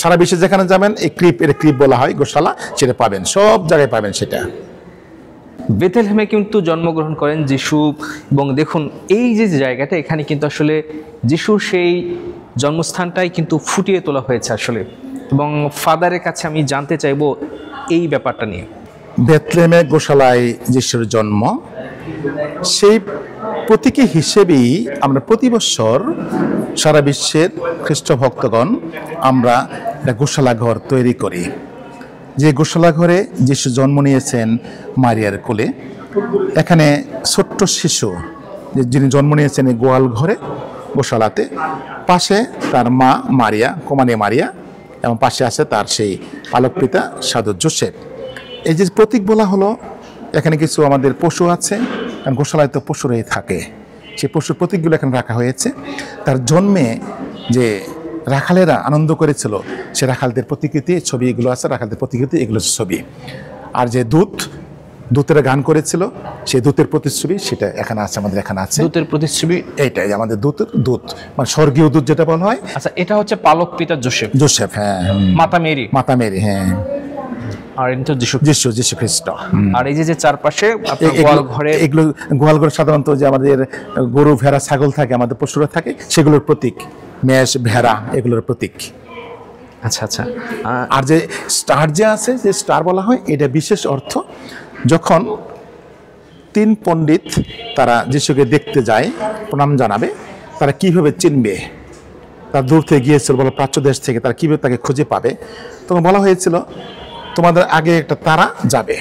সারা বিশ্বে যেখানে যাবেন এই ক্রিপ বলা হয়, গোশালা, সেটা পাবেন, সব জায়গায় পাবেন সেটা। বেথলেহেমে কিন্তু জন্মগ্রহণ করেন যিশু, এবং দেখুন এই যে জায়গাটা, এখানে কিন্তু আসলে যিশুর সেই জন্মস্থানটাই কিন্তু ফুটিয়ে তোলা হয়েছে আসলে। এবং ফাদারের কাছে আমি জানতে চাইবো এই ব্যাপারটা নিয়ে। বেথলেহেমে গোশালায় যিশুর জন্ম, সেই প্রতীকী হিসেবেই আমরা প্রতি বছর সারা বিশ্বের খ্রিস্ট ভক্তগণ আমরা একটা গোশালা ঘর তৈরি করি। যে গোশালা ঘরে যিশু জন্ম নিয়েছেন মারিয়ার কোলে, এখানে ছোট্ট শিশু যিনি জন্ম নিয়েছেন এই গোয়াল ঘরে, গোশালাতে, পাশে তার মা মারিয়া, কোমানে মারিয়া, এবং পাশে আছে তার সেই পালক পিতা সাধু যোসেফ। এই যে প্রতীক বলা হলো, এখানে কিছু আমাদের পশু আছে, কারণ গোশালায় তো পশুরাই থাকে, সেই পশুর প্রতীকগুলো এখানে রাখা হয়েছে। তার জন্মে যে রাখালেরা আনন্দ করেছিল, সে রাখালদের প্রতিকৃতি ছবি এগুলো আছে, রাখালদের প্রতিকৃতি এগুলো ছবি। আর যে দূতেরা গান করেছিল, সেই দূতের প্রতিচ্ছবি সেটা এখানে আছে, আমাদের এখানে আছে দূতের প্রতিচ্ছবি। এইটাই আমাদের দূত, মানে স্বর্গীয় দূত যেটা বলা হয়। আচ্ছা, এটা হচ্ছে পালক পিতা যোসেফ। হ্যাঁ, মাতা মেরি, হ্যাঁ। আর এটা যিশু খ্রিস্ট। আর এই যে চারপাশে গোয়াল ঘরে, এগুলো গোয়াল ঘরে সাধারণত যে আমাদের গরু, ভেড়া, ছাগল থাকে, আমাদের পশুরা থাকে, সেগুলোর প্রতীক, মেষ, ভেড়া, এগুলোর প্রতীক। আচ্ছা। আর যে স্টার যে আছে, যে স্টার বলা হয়, এটা বিশেষ অর্থ। যখন 3 পণ্ডিত তারা যিশুকে দেখতে যায়, প্রণাম জানাবে, তারা কিভাবে চিনবে, তারা দূর থেকে গিয়েছিল বলো প্রাচ্য দেশ থেকে, তারা কিভাবে তাকে খুঁজে পাবে, তখন বলা হয়েছিল তোমাদের আগে একটা তারা যাবে।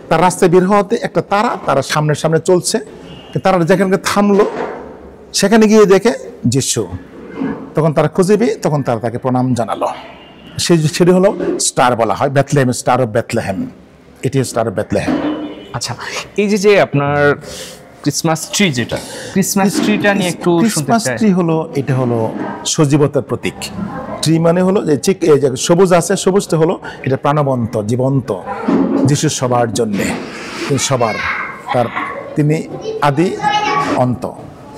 তার রাস্তায় বের হওয়াতে একটা তারা সামনে চলছে, তারা যেখানে থামলো, সেখানে গিয়ে দেখে যিশু, তখন তারা খুঁজে পেয়ে তখন তারা তাকে প্রণাম জানালো। সেটি হলো স্টার বলা হয়, বেথলেহেম, স্টার অফ বেথলেহেম, এটি স্টার অফ বেথলেহেম। আচ্ছা, এই যে আপনার ক্রিসমাস ট্রিটা নিয়ে একটু শুনতে চাই। ট্রি হলো, এটা হলো সজীবতার প্রতীক। ট্রি মানে হলো যে সবুজ আছে, সবুজটা হলো এটা প্রাণবন্ত, জীবন্ত। যিশু সবার জন্যে, সবার, তিনি আদি অন্ত,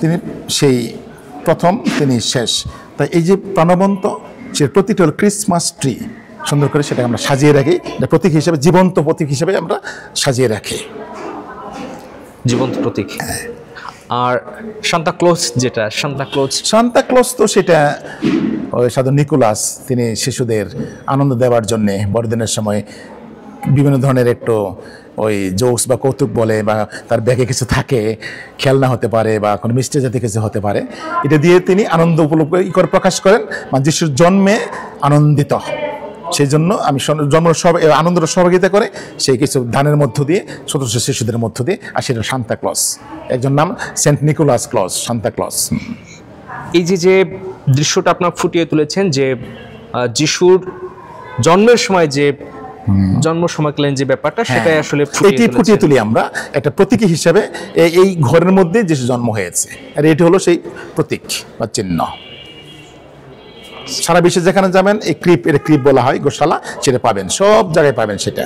তিনি সেই প্রথম, তিনি শেষ। তাই এই যে প্রাণবন্ত, সে প্রতীকটা হলো ক্রিসমাস ট্রি। সুন্দর করে সেটাকে আমরা সাজিয়ে রাখি, প্রতীক হিসেবে, জীবন্ত প্রতীক হিসেবে আমরা সাজিয়ে রাখি, জীবন্ত প্রতীক। আর সান্তা ক্লজ তো সেটা ওই সাধু নিকোলাস, তিনি শিশুদের আনন্দ দেওয়ার জন্যে বড়দিনের সময় বিভিন্ন ধরনের একটু ওই জোকস বা কৌতুক বলে, বা তার ব্যাগে কিছু থাকে, খেলনা হতে পারে বা কোনো মিষ্টি জাতীয় কিছু হতে পারে, এটা দিয়ে তিনি আনন্দ উপলব্ধ প্রকাশ করেন, মানে যিশুর জন্মে আনন্দিত। সেই জন্য আমি আনন্দটা সহযোগিতা করে সেই কিছু দানের মধ্য দিয়ে, ছোট ছোট শিশুদের মধ্য দিয়ে, আর সেটা সান্তা ক্লজ, একজন নাম Saint Nicholas Claus, Santa Claus. এই যে দৃশ্যটা আপনার ফুটিয়ে তুলেছেন, যে যিশুর জন্মের সময় যে জন্মসময়কালীন যে ব্যাপারটা, সেটাই আসলে ফুটিয়ে তুলি আমরা একটা প্রতীকী হিসাবে। এই ঘরের মধ্যে যিশু জন্ম হয়েছে, আর এটি হলো সেই প্রতীক বা চিহ্ন। সারা বিশ্বে যেখানে যাবেন এই ক্রিপ বলা হয়, গোশালা, সেটা পাবেন, সব জায়গায় পাবেন সেটা।